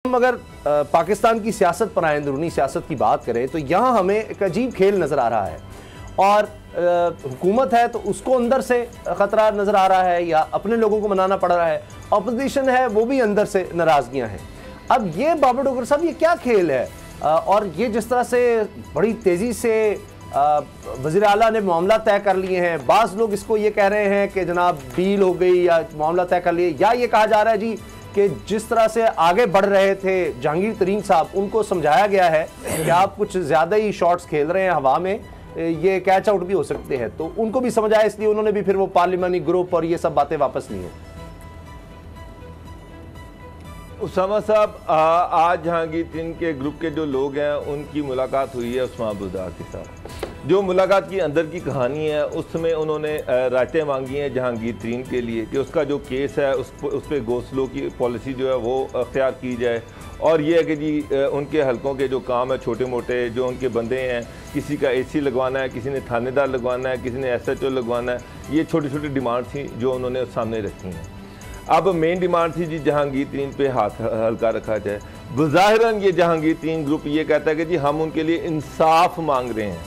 हम अगर पाकिस्तान की सियासत पर आए, अंदरूनी सियासत की बात करें, तो यहाँ हमें एक अजीब खेल नज़र आ रहा है। और हुकूमत है तो उसको अंदर से ख़तरा नज़र आ रहा है या अपने लोगों को मनाना पड़ रहा है, अपोजिशन है वो भी अंदर से नाराज़गियाँ हैं। अब ये बाबर डोगर साहब, ये क्या खेल है? और ये जिस तरह से बड़ी तेज़ी से वज़ीर आला ने मामला तय कर लिए हैं, बाज़ लोग इसको ये कह रहे हैं कि जनाब डील हो गई या मामला तय कर लिए, या ये कहा जा रहा है जी कि जिस तरह से आगे बढ़ रहे थे जहांगीर तरीन साहब, उनको समझाया गया है कि आप कुछ ज़्यादा ही शॉट्स खेल रहे हैं हवा में, ये कैच आउट भी हो सकते हैं, तो उनको भी समझ आया, इसलिए उन्होंने भी फिर वो पार्लिमानी ग्रुप और ये सब बातें वापस ली हैं। उसामा साहब, आज जहांगीर तरीन के ग्रुप के जो लोग हैं उनकी मुलाकात हुई है उस्मान बुज़दार के साथ। जो मुलाकात की अंदर की कहानी है उसमें उन्होंने रायतें मांगी हैं जहांगीर तरीन के लिए कि उसका जो केस है उस पर गो-स्लो की पॉलिसी जो है वो अख्तियार की जाए, और ये है कि जी उनके हलकों के जो काम है छोटे मोटे जो उनके बंदे हैं, किसी का AC लगवाना है, किसी ने थानेदार लगवाना है, किसी ने SHO लगवाना है, ये छोटी छोटी डिमांड थी जो उन्होंने सामने रखी हैं। अब मेन डिमांड थी जी जहांगीर तरीन पे हाथ हल्का रखा जाए। बज़ाहिरन ये जहांगीर तरीन ग्रुप ये कहता है कि जी हम उनके लिए इंसाफ मांग रहे हैं,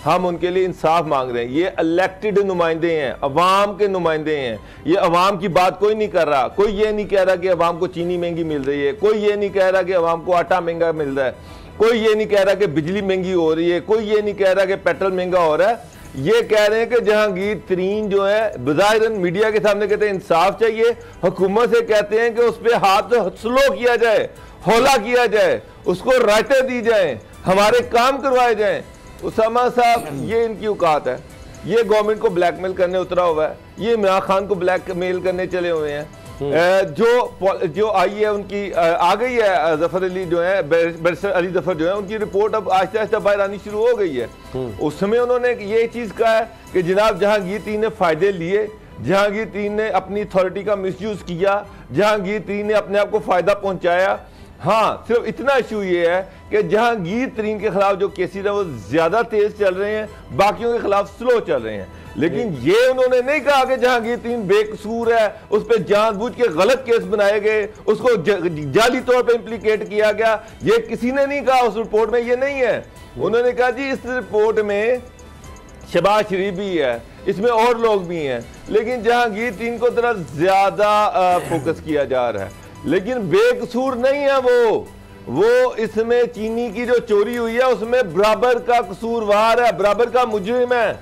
हम उनके लिए इंसाफ मांग रहे हैं। ये इलेक्टेड नुमाइंदे हैं, अवाम के नुमाइंदे हैं, ये अवाम की बात कोई नहीं कर रहा। कोई ये नहीं कह रहा कि अवाम को चीनी महंगी मिल रही है, कोई ये नहीं कह रहा कि अवाम को आटा महंगा मिल रहा है, कोई ये नहीं कह रहा कि बिजली महंगी हो रही है, कोई ये नहीं कह रहा कि पेट्रोल महंगा हो रहा है। ये कह रहे हैं कि जहांगीर तरीन जो है बज़ाहिरन मीडिया के सामने कहते हैं इंसाफ चाहिए, हुकूमत से कहते हैं कि उस पर हाथ स्लो किया जाए, हौला किया जाए, उसको रायतें दी जाए, हमारे काम करवाए जाएं। उसामा साहब, ये इनकी औकात है। ये गवर्नमेंट को ब्लैकमेल करने उतरा हुआ है, ये इमरान खान को ब्लैकमेल करने चले हुए हैं। जो आई है उनकी आ गई है, जफर अली जो है, बैरिस्टर अली जफर जो है, उनकी रिपोर्ट अब आहिस्ता आहिस्ता बाहर आनी शुरू हो गई है। उसमें उन्होंने ये चीज़ कहा है कि जनाब जहांगीर तरीन ने फ़ायदे लिए, जहांगीर तरीन ने अपनी अथॉरिटी का मिसयूज़ किया, जहांगीर तरीन ने अपने आप को फ़ायदा पहुँचाया। हाँ, सिर्फ इतना इशू ये है कि जहांगीर तरीन के खिलाफ जो केसेस है वो ज़्यादा तेज़ चल रहे हैं, बाकियों के खिलाफ स्लो चल रहे हैं। लेकिन ये उन्होंने नहीं कहा कि जहांगीर तरीन बेकसूर है, उस पर जानबूझ के गलत केस बनाए गए, उसको जाली तौर पे इम्प्लीकेट किया गया, ये किसी ने नहीं कहा। उस रिपोर्ट में ये नहीं है। उन्होंने कहा जी इस रिपोर्ट में शहबाज शरीफ भी है, इसमें और लोग भी हैं, लेकिन जहांगीर तरीन को तरह ज्यादा फोकस किया जा रहा है। लेकिन बेकसूर नहीं है वो इसमें चीनी की जो चोरी हुई है उसमें बराबर का कसूरवार है, बराबर का मुजरिम है।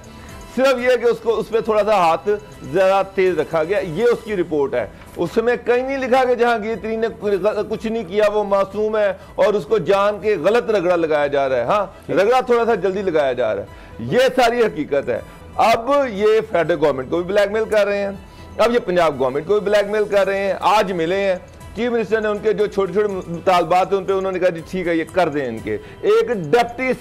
सिर्फ ये कि उसको उस पर थोड़ा सा हाथ ज़रा तेज रखा गया, ये उसकी रिपोर्ट है। उसमें कहीं नहीं लिखा कि जहांगीर तरीन ने कुछ नहीं किया, वो मासूम है और उसको जान के गलत रगड़ा लगाया जा रहा है। हाँ, रगड़ा थोड़ा सा जल्दी लगाया जा रहा है, ये सारी हकीकत है। अब ये फेडरल गवर्नमेंट को भी ब्लैकमेल कर रहे हैं, अब ये पंजाब गवर्नमेंट को भी ब्लैकमेल कर रहे हैं। आज मिले हैं चीफ मिनिस्टर ने, उनके जो छोटे छोटे मुतालबात हैं उन पे उन्होंने कहा जी ठीक है ये कर दें इनके। एक डिप्टी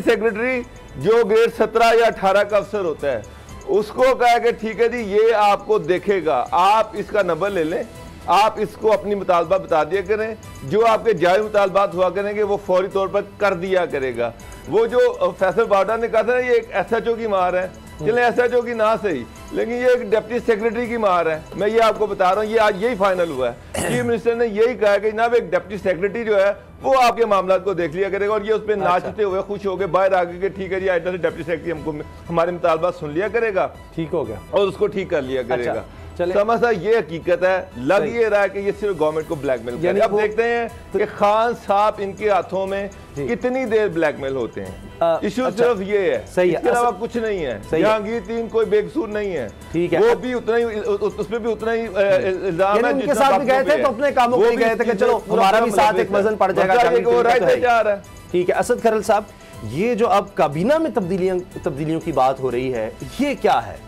सेक्रेटरी जो ग्रेड 17 या 18 का अफसर होता है, उसको कहा कि ठीक है जी ये आपको देखेगा, आप इसका नंबर ले लें, आप इसको अपनी मुतालबा बता दिया करें, जो आपके जायज़ मुतालबात हुआ करेंगे वो फौरी तौर पर कर दिया करेगा। वो जो फैसल बावडा ने कहा था ना ये एक SHO की मार है, चले SHO की ना सही, लेकिन ये एक डिप्टी सेक्रेटरी की मार है। मैं ये आपको बता रहा हूँ, ये आज यही फाइनल हुआ है। चीफ मिनिस्टर ने यही कहा कि जनाब एक डिप्टी सेक्रेटरी जो है वो आपके मामला को देख लिया करेगा, और ये उस पर नाचते हुए खुश हो गए बाहर आ गए कि ठीक है जी आइंदा से डिप्टी सेक्रेटरी हमको हमारे मुतालबा सुन लिया करेगा, ठीक हो गया, और उसको ठीक कर लिया करेगा। समझा, ये हकीकत है। लग ये रहा है कि ये सिर्फ गवर्नमेंट को ब्लैकमेल कर रहे हैं। अब देखते हैं कि खान साहब इनके हाथों में कितनी देर ब्लैकमेल होते हैं। इशू सिर्फ ये है, इसके अलावा कुछ नहीं है। जहांगीर तरीन कोई बेकसूर नहीं है, ठीक है, वो भी उतना ही, उसमें भी उतना ही इल्जाम है। उनके साथ भी गए थे तो अपने कामों के लिए गए थे कि चलो हमारा भी साथ एक वजन पड़ जाएगा। ठीक है असद खरल साहब, ये जो अब काबीना में तब्दीलियों की बात हो रही है, ये क्या है?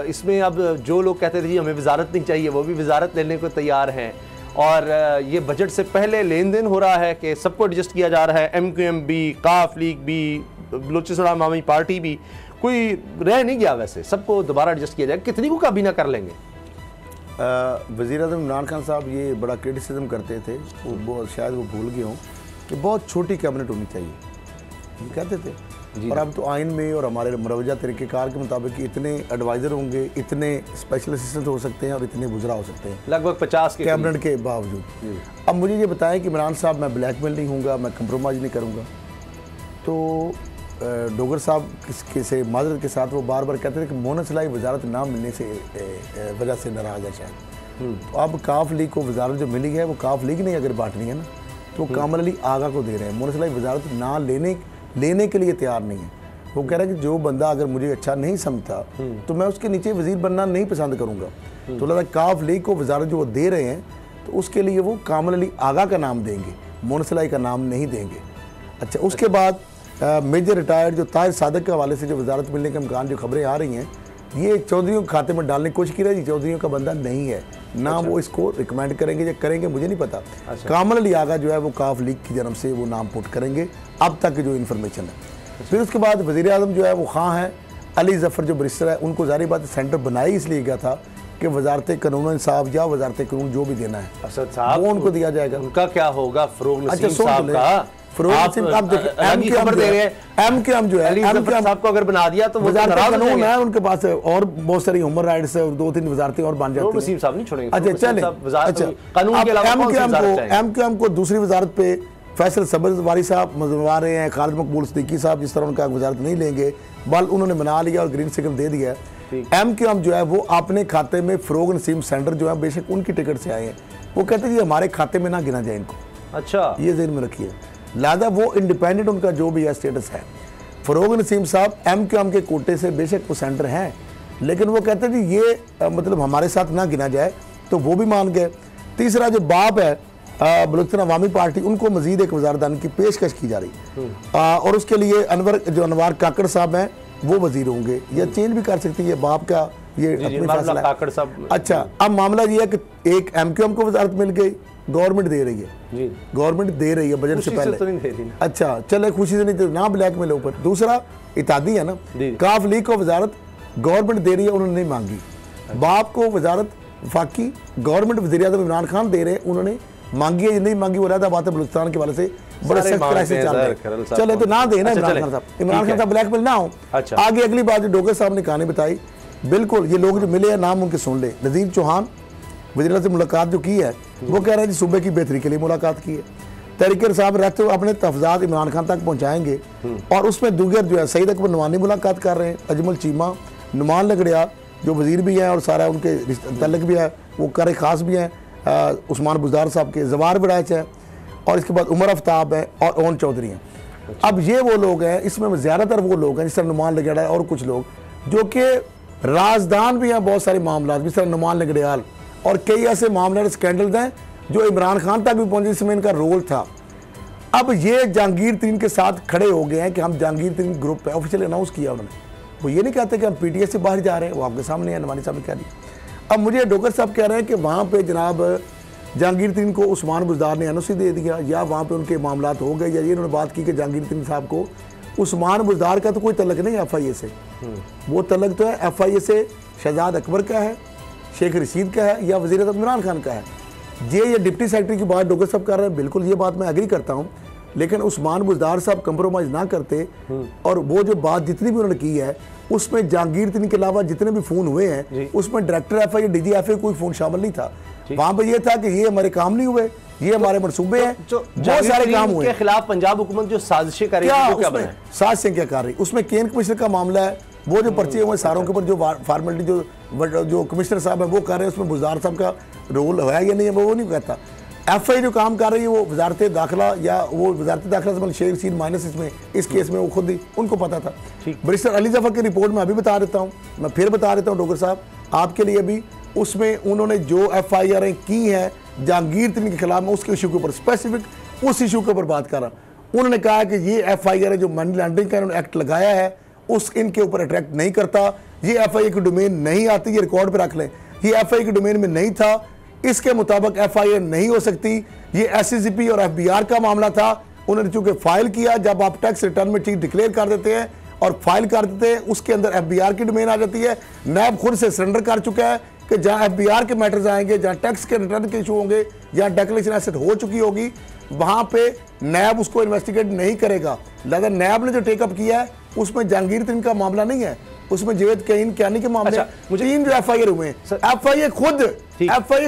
इसमें अब जो लोग कहते थे जी हमें वजारत नहीं चाहिए, वो भी वजारत लेने को तैयार हैं, और ये बजट से पहले लेन देन हो रहा है कि सबको एडजस्ट किया जा रहा है। MQM भी, काफ लीग भी, बलोचिस्तान अवामी पार्टी भी, कोई रह नहीं गया, वैसे सबको दोबारा एडजस्ट किया जाए। कितनी को काबीना कर लेंगे? वज़ीर आज़म इमरान खान साहब ये बड़ा क्रिटिसिज्म करते थे, वो शायद वो भूल गए हों कि बहुत छोटी कैबिनेट होनी चाहिए। ये कहते थे। और अब तो आइन में और हमारे मुरवजा तरीक़ेकार के मुताबिक इतने एडवाइज़र होंगे, इतने स्पेशल असिस्टेंट हो सकते हैं और इतने बुज़रा हो सकते हैं, लगभग 50 के कैबिनेट के बावजूद। अब मुझे ये बताएं कि इमरान साहब मैं ब्लैकमेल नहीं हूँगा, मैं कंप्रोमाइज़ नहीं करूँगा, तो डोगर साहब से माजरत के साथ वो बार बार कहते थे कि मोहन सलाई वजारत ना मिलने से वजह से नाराज़ है शायद। तो अब काफ लीग को वजारत जो मिली है वो काफ लीग ने अगर बांटनी है ना तो कामल अली आगा को दे रहे हैं। मोहन सलाई वजारत ना लेने के लिए तैयार नहीं है। वो कह रहा है कि जो बंदा अगर मुझे अच्छा नहीं समझता तो मैं उसके नीचे वजीर बनना नहीं पसंद करूँगा। तो लगा काफ लीग को वजारत जो वो दे रहे हैं तो उसके लिए वो कामल अली आगा का नाम देंगे, मोहन सलाई का नाम नहीं देंगे। अच्छा, उसके बाद मेजर रिटायर्ड जो ताहिर सादक के हवाले से जो वजारत मिलने के इम्कान जो खबरें आ रही हैं, ये चौधरीयों के खाते में डालने की कोशिश की रही। चौधरीयों का बंदा नहीं है ना। अच्छा। वो इसको रिकमेंड करेंगे या करेंगे मुझे नहीं पता। अच्छा। कामल अली आगा जो है वो काफ लीग की जन्म से वो नाम पुट करेंगे अब तक जो इन्फॉर्मेशन है। अच्छा। फिर उसके बाद वज़ीर आज़म जो है वो खां है, अली ज़फ़र जो बरिस्टर है, उनको ज़ाहिर बात सेंटर बनाई इसलिए गया था कि वजारत कानून इंसाफ या वजारत कानून जो भी देना है असद साहब वो उनको दिया जाएगा। उनका क्या होगा? फरोग नसीम अच्छा, साहब का एम जो है साहब को अगर बना दिया तो वजारत कानून है उनके पास और बहुत सारी ह्यूमन राइट्स है और 2-3 वजारतें और बन जाती हैं। नसीम साहब नहीं छोड़ेंगे। अच्छा चले, अच्छा कानून के अलावा एम को दूसरी वजारत पे फैसल सब्ज़वारी साहब मनवा रहे हैं, खालिद मकबूल सिद्दीकी साहब जिस तरह उनका वजारत नहीं लेंगे, बल उन्होंने मना लिया और ग्रीन सिग्नल दे दिया है। एम जो है वो अपने खाते में फरोग नसीम सेंटर जो है बेशक उनकी टिकट से आए हैं, वो कहते हैं हमारे खाते में ना गिना जाए इनको। अच्छा, ये ज़हन में रखिए। लिहाजा वो इंडिपेंडेंट उनका जो भी है स्टेटस है। फरोग नसीम साहब एम के कोटे से बेशक वो सेंटर हैं, लेकिन वो कहते हैं कि ये मतलब हमारे साथ ना गिना जाए, तो वो भी मान गए। तीसरा जो बाप है बलूचिस्तान अवामी पार्टी, उनको मजीद एक वजारतदान की पेशकश की जा रही और उसके लिए अनवार काकड़ साहब हैं वो वजीर होंगे या चेंज भी कर सकती है। बाप का ये अपनी फैसला है। अच्छा, अब मामला ये है कि एक एमक्यूएम को वजारत मिल गई, गवर्नमेंट दे रही है, गवर्नमेंट दे रही है बजट से पहले। तो नहीं दे रही। अच्छा चले, खुशी से नहीं दे ना, ब्लैक मेल ऊपर। दूसरा इत्तेहादी है ना, काफ लीग को वजारत गवर्नमेंट दे रही है, उन्होंने नहीं मांगी। बाप को वजारत वफाकी गवर्नमेंट वज़ीर आज़म इमरान खान दे रहे हैं, उन्होंने मांगी है या नहीं मांगी, वो रहता बात है बलूचिस्तान के वाले से बड़े सख्त क्राइसिस चल रहे हैं। चले तो ना देना इमरान खान साहब, इमरान खान साहब ब्लैकमेल ना हो। आगे अगली बात जो डोगर साहब ने कहानी बताई, बिल्कुल ये लोग जो मिले हैं नाम उनके सुन ले। नज़ीर चौहान वज़ीर से मुलाकात जो की है वो कह रहे हैं जी सूबे की बेहतरी के लिए मुलाकात की है। तहरीकर साहब रहते हुए अपने तफजात इमरान खान तक पहुँचाएंगे और उसमें दीगर जो है सईद अकबर नवानी मुलाकात कर रहे हैं, अजमल चीमा, नुमान लगड़िया जो वज़ीर भी हैं और सारा उनके तल्लक भी है, वो कर खास भी हैं, उस्मान बुज़दार साहब के, जवार बड़ाच हैं और इसके बाद उमर आफ्ताब हैं और ओन चौधरी हैं। अब ये वो लोग हैं, इसमें ज़्यादातर वो लोग हैं जिस तरह नुमान लगड़िया और कुछ लोग जो कि राजदान भी हैं बहुत सारे मामला, जिस तरह नुमान लगड़ियाल और कई ऐसे मामले स्कैंडल्स हैं जो इमरान खान तक भी पहुंचे जिसमें इनका रोल था। अब ये जहांगीर तरीन के साथ खड़े हो गए हैं कि हम जहांगीर तरीन ग्रुप है, ऑफिशियली अनाउंस किया उन्होंने। वो ये नहीं कहते कि हम पीटीएस से बाहर जा रहे हैं, वो आपके सामने है, नवानी साहब ने कह दिया। अब मुझे डोगर साहब कह रहे हैं कि वहाँ पे जनाब जहांगीर तरीन को उस्मान बुज़दार ने एनओसी दे दिया या वहाँ पे उनके मामलात हो गए, या ये उन्होंने बात की कि जहांगीर तरीन साहब को उस्मान बुज़दार का तो कोई तलक नहीं एफआईए से, वो तलक तो है एफआईए से शहजाद अकबर का है, शेख रशीद का है या वज़ीर आज़म इमरान खान का है। ये डिप्टी सेक्रेटरी की बात डोगर साहब कर रहे हैं, बिल्कुल ये बात मैं एग्री करता हूँ, लेकिन उस्मान बुज़दार साहब कंप्रोमाइज़ ना करते और वो जो बात जितनी भी उन्होंने की है उसमें जहांगीर तरीन के अलावा जितने भी फ़ोन हुए हैं उसमें डायरेक्टर एफआईए डीजी एफआईए कोई फ़ोन शामिल नहीं था। वहाँ पर यह था कि ये हमारे काम नहीं हुए, ये हमारे मनसूबे हैं, बहुत सारे काम हुए। खिलाफ पंजाब हुकूमत जो साजिशें कर रही है, साजिशें क्या कर रही, उसमें केन कमिश्नर का मामला है, वो जो पर्चे हुए सारों के ऊपर जो फॉर्मेलिटी जो कमिश्नर साहब है वो कर रहे हैं, उसमें बुज़दार साहब का रोल है या नहीं है वो नहीं कहता। एफआई जो काम कर रही है वो वजारत दाखिला या वो वजारत दाखिला से मतलब शेयर सीन माइनस इसमें इस केस में वो खुद ही उनको पता था। बरिस्टर अली ज़फ़र की रिपोर्ट में अभी बता देता हूँ, मैं फिर बता देता हूँ डोगर साहब आपके लिए भी, उसमें उन्होंने जो एफआईआर की हैं जहांगीर तरीन के खिलाफ में उसके इशू के ऊपर स्पेसिफिक उस इशू के ऊपर बात कर रहा हूँ। उन्होंने कहा कि ये एफआईआर जो मनी लॉन्ड्रिंग का इन्होंने एक्ट लगाया है उस इनके ऊपर अट्रैक्ट नहीं करता, ये एफआईए की डोमेन नहीं आती, ये रिकॉर्ड पे रख लें, ये एफआईए की डोमेन में नहीं था, इसके मुताबिक एफआईए नहीं हो सकती, ये एससीसीपी और एफबीआर का मामला था। उन्होंने चूंकि फाइल किया, जब आप टैक्स रिटर्न में चीज डिक्लेयर कर देते हैं और फाइल कर देते हैं उसके अंदर एफबीआर की डोमेन आ जाती है। नैब खुद से सरेंडर कर चुका है कि जहां एफबीआर के मैटर्स आएंगे, जहां टैक्स के रिटर्न के इशू होंगे या डेक्लेरेशन एसेट हो चुकी होगी, वहां पे नैब उसको इन्वेस्टिगेट नहीं करेगा। लिहाजा नैब ने जो टेकअप किया है उसमें जहांगीर तरीन का मामला नहीं है, उसमें जावेद कियानी के मामले। मुझे 3 जो FIR हुए, FIA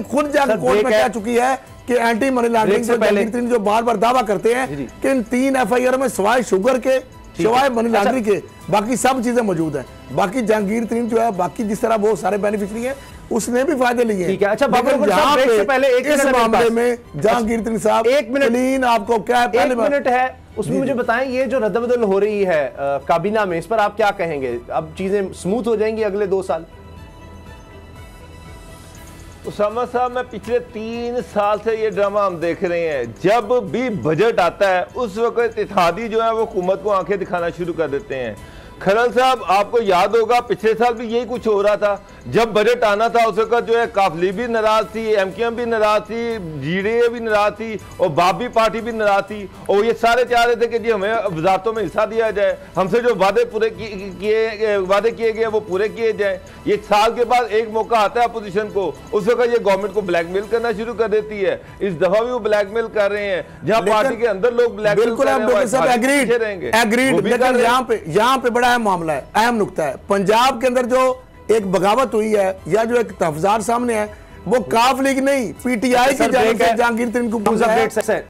खुद जाकर कोर्ट में कह चुकी है कि एंटी मनी लॉन्ड्रिंग से जहांगीर तरीन जो बार बार दावा करते हैं कि इन 3 FIR में सिवाय शुगर के, सिवाय मनी लॉन्ड्रिंग के बाकी सब चीजें मौजूद हैं। बाकी जहांगीर तरीन जो है, बाकी जिस तरह वो सारे बेनिफिशियरी हैं, उसने भी फायदे लिए हैं। अच्छा इस मामले में जहांगीर तरीन साहब 1 मिनट आपको क्या है, 1 मिनट है, उसमें मुझे बताएं ये जो रद्द-बदल हो रही है काबीना में, इस पर आप क्या कहेंगे? अब चीजें स्मूथ हो जाएंगी अगले 2 साल? उसामा साहब, मैं पिछले 3 साल से ये ड्रामा हम देख रहे हैं। जब भी बजट आता है उस वक्त इत्तेहादी जो है वो हुकूमत को आंखें दिखाना शुरू कर देते हैं। खरल साहब, आपको याद होगा पिछले साल भी यही कुछ हो रहा था। जब बजट आना था उस वक्त जो है काफली भी नाराज थी, MQM भी नाराज थी, GDA भी नाराज थी और बाबी पार्टी भी नाराज थी, और ये सारे चाह रहे थे कि जी हमें वजारतों में हिस्सा दिया जाए, हमसे जो वादे किए गए वो पूरे किए जाए। ये साल के बाद एक मौका आता है अपोजिशन को, उस वक्त ये गवर्नमेंट को ब्लैकमेल करना शुरू कर देती है। इस दफा भी वो ब्लैकमेल कर रहे हैं, जहां पार्टी के अंदर लोग ब्लैकमेल कर रहे हैं। यहाँ पे बड़ा अहम मामला है, अहम नुकता है। पंजाब के अंदर जो एक बगावत हुई है या जो एक तफजार सामने है, वो काफ लीग नहीं, PTI की जानिब से जहांगीर तरीन को